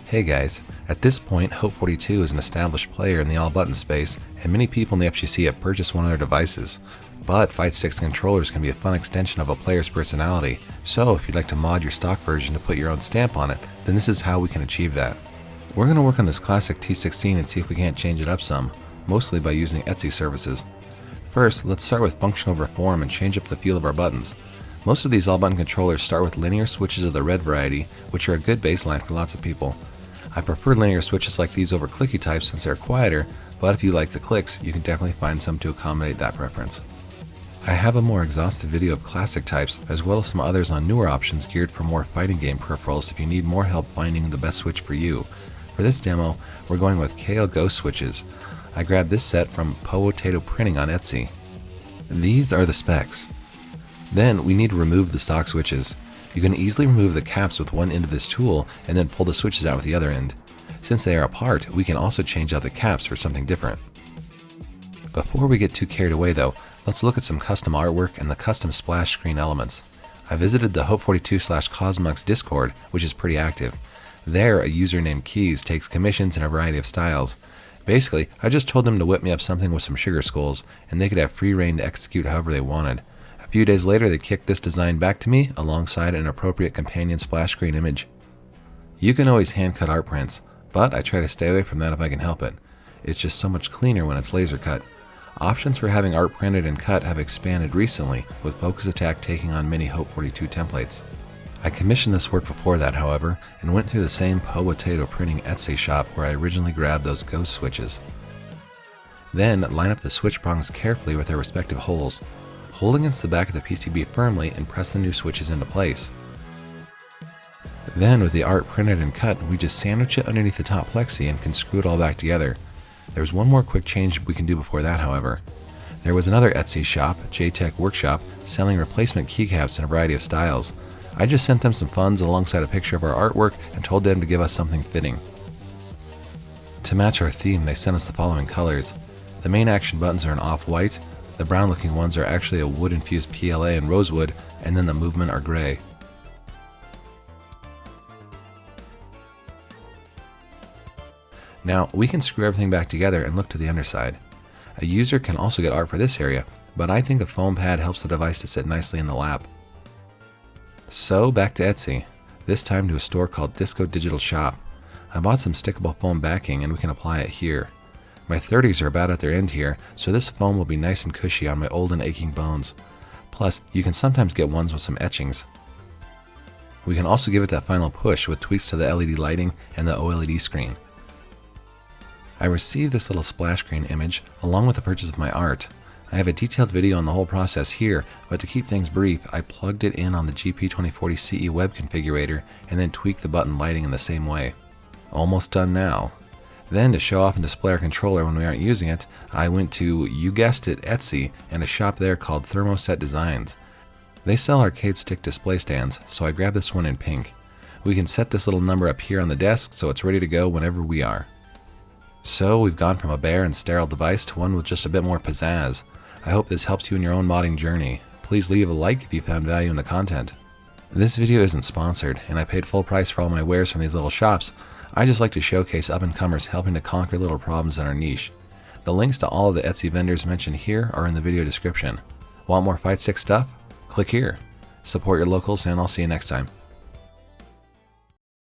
Hey guys, at this point Haute42 is an established player in the all-button space, and many people in the FGC have purchased one of their devices. But fight sticks and controllers can be a fun extension of a player's personality, so if you'd like to mod your stock version to put your own stamp on it, then this is how we can achieve that. We're going to work on this classic T16 and see if we can't change it up some, mostly by using Etsy services. First, let's start with function over form and change up the feel of our buttons. Most of these all-button controllers start with linear switches of the red variety, which are a good baseline for lots of people. I prefer linear switches like these over clicky types since they're quieter, but if you like the clicks, you can definitely find some to accommodate that preference. I have a more exhaustive video of classic types, as well as some others on newer options geared for more fighting game peripherals if you need more help finding the best switch for you. For this demo, we're going with KL Ghost switches. I grabbed this set from Haute42 Printing on Etsy. These are the specs. Then we need to remove the stock switches. You can easily remove the caps with one end of this tool and then pull the switches out with the other end. Since they are apart, we can also change out the caps for something different. Before we get too carried away though, let's look at some custom artwork and the custom splash screen elements. I visited the Haute42/Cosmux Discord, which is pretty active. There, a user named Keys takes commissions in a variety of styles. Basically, I just told them to whip me up something with some sugar skulls, and they could have free reign to execute however they wanted. A few days later, they kicked this design back to me alongside an appropriate companion splash screen image. You can always hand cut art prints, but I try to stay away from that if I can help it. It's just so much cleaner when it's laser cut. Options for having art printed and cut have expanded recently, with Focus Attack taking on many Haute42 templates. I commissioned this work before that, however, and went through the same Haute42 Printing Etsy shop where I originally grabbed those ghost switches. Then line up the switch prongs carefully with their respective holes. Hold against the back of the PCB firmly and press the new switches into place. Then with the art printed and cut, we just sandwich it underneath the top plexi and can screw it all back together. There's one more quick change we can do before that, however. There was another Etsy shop, JTech Workshop, selling replacement keycaps in a variety of styles. I just sent them some funds alongside a picture of our artwork and told them to give us something fitting. To match our theme, they sent us the following colors. The main action buttons are an off-white, the brown looking ones are actually a wood-infused PLA and rosewood, and then the movement are gray. Now, we can screw everything back together and look to the underside. A user can also get art for this area, but I think a foam pad helps the device to sit nicely in the lap. So back to Etsy, this time to a store called Disco Digital Shop. I bought some stickable foam backing and we can apply it here. My 30s are about at their end here, so this foam will be nice and cushy on my old and aching bones. Plus, you can sometimes get ones with some etchings. We can also give it that final push with tweaks to the LED lighting and the OLED screen. I received this little splash screen image along with the purchase of my art. I have a detailed video on the whole process here, but to keep things brief, I plugged it in on the GP2040 CE web configurator and then tweaked the button lighting in the same way. Almost done now. Then to show off and display our controller when we aren't using it, I went to, you guessed it, Etsy, and a shop there called Thermoset Designs. They sell arcade stick display stands, so I grabbed this one in pink. We can set this little number up here on the desk so it's ready to go whenever we are. So we've gone from a bare and sterile device to one with just a bit more pizzazz. I hope this helps you in your own modding journey. Please leave a like if you found value in the content. This video isn't sponsored, and I paid full price for all my wares from these little shops. I just like to showcase up-and-comers helping to conquer little problems in our niche. The links to all of the Etsy vendors mentioned here are in the video description. Want more fight stick stuff? Click here. Support your locals, and I'll see you next time.